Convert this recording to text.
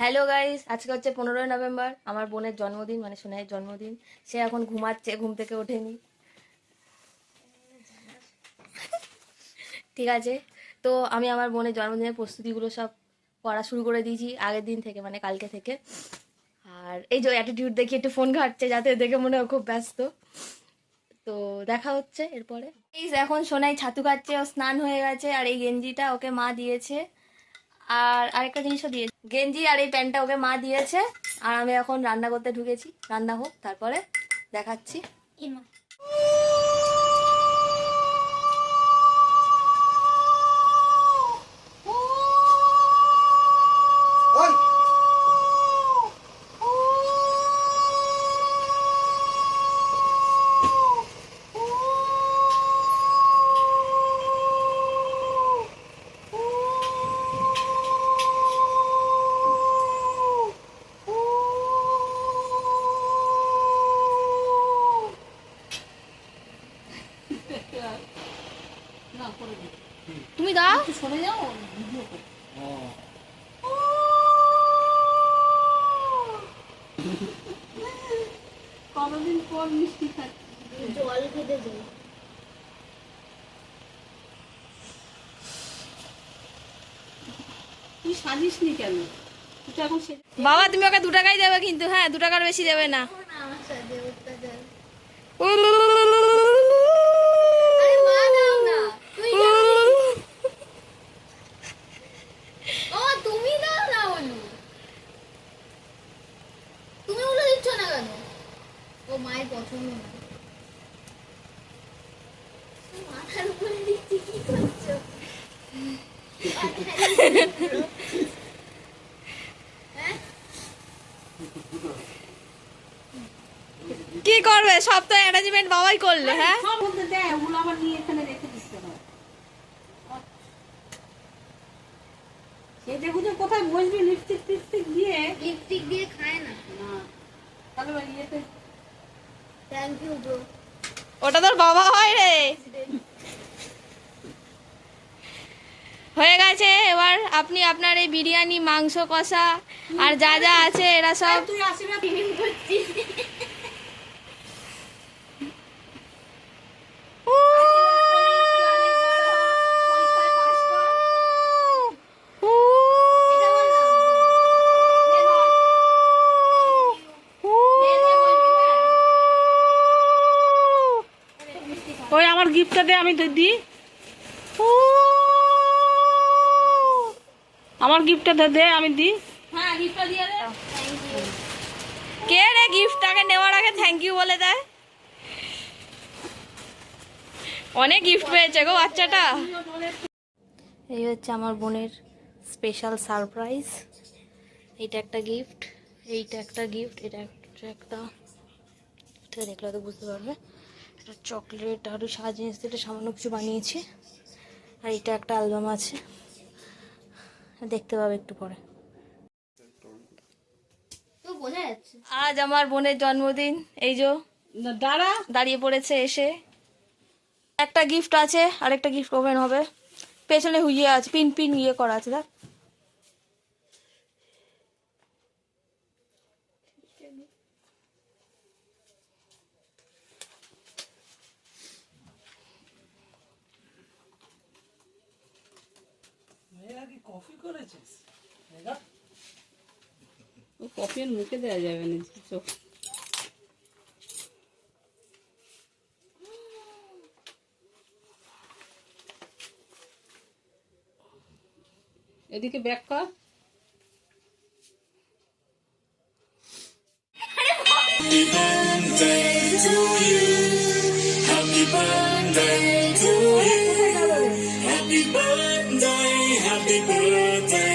Hello guys, আজকে হচ্ছে 15ই November, আমার বোনের জন্মদিন, মানে সোনাইয়ের জন্মদিন। সে এখন ঘুমাচ্ছে, ঘুম থেকে ওঠেনি। ঠিক আছে, তো আমি আমার বোনের জন্মদিনের প্রস্তুতিগুলো সব করা শুরু করে দিয়েছি আগের দিন থেকে, মানে কালকে থেকে। আর এই যে অ্যাটিটিউড দেখি একটু ফোন ঘাটছে, যাতে দেখে মনে হয় খুব ব্যস্ত। তো দেখা হচ্ছে এরপরে। এই যে এখন সোনাই ছাতু খাচ্ছে, ও স্নান হয়ে গেছে। আর এই গেঞ্জিটা ওকে মা দিয়েছে, আর আরেকটা জিনিসও দিয়েছে, গেঞ্জি আর এই প্যান্টটা ওকে মা দিয়েছে। আর আমি এখন রান্না করতে ঢুকেছি, রান্না হোক তারপরে দেখাচ্ছি। তুমি দাও, সরে যাও। কতদিন পর মিষ্টি খাচ্ছি, জল খেতে যাই। তুই সাজিস নি কেন? তুই তো এখন বাবা তুমি ওকে 2 টাকাই দেবে কিন্তু, হ্যাঁ 2 টাকার বেশি দেবে না। মায়ের পছন্দ না, মাথার উপরে দিচ্ছি, কি করছো? কি করবে, সব তো অ্যারেঞ্জমেন্ট বাবাই করলে। হ্যাঁ সব বলতে দেয়, ওগুলো আবার নিয়ে এখানে রেখে দিতে হয়। সেজে গুজে কোথায় বসবি লিপস্টিক টিপস্টিক দিয়ে? লিপস্টিক দিয়ে খায় না। না, তাহলে ওই ইয়েতে থ্যাংক ইউ ব্রো। ওটা তোর বাবা হয় রে। হয়ে গেছে, এবার আপনি আপনার এই বিরিয়ানি, মাংস কষা আর যা যা আছে এরা সব। তুই আশীর্বাদ করছিস ওই আমার গিফটটা দে, আমি দিই। আমার গিফটটা দে, আমি দিই। হ্যাঁ গিফটটা দিয়ে দে। কে রে গিফটটাকে নেওয়ার আগে থ্যাংক ইউ বলে দেয়? অনেক গিফট পেয়েছে গো বাচ্চাটা। এই হচ্ছে আমার বোনের স্পেশাল সারপ্রাইজ। এইটা একটা গিফট, এইটা একটা গিফট, এটা একটা, এটা দেখলে তো বুঝতে পারবে। এটা চকলেট আর সারা জিনিস দিয়ে এটা সামান্য কিছু বানিয়েছি। আর এটা একটা অ্যালবাম আছে, দেখতে পাবে একটু পরে। তো বোঝা যাচ্ছে। আজ আমার বোনের জন্মদিন, এই যে দাঁড়া, দাঁড়িয়ে পড়েছে এসে। একটা গিফট আছে, আরেকটা গিফট ওপেন হবে। পেছনে হুইয়ে আছে, পিন পিন ইয়ে করা আছে। দেখ কফি আর মুখে দেওয়া যাবে না, চোখ। এদিকে ব্যাক কর। Happy birthday to you. Happy birthday to you. Happy birthday, happy birthday.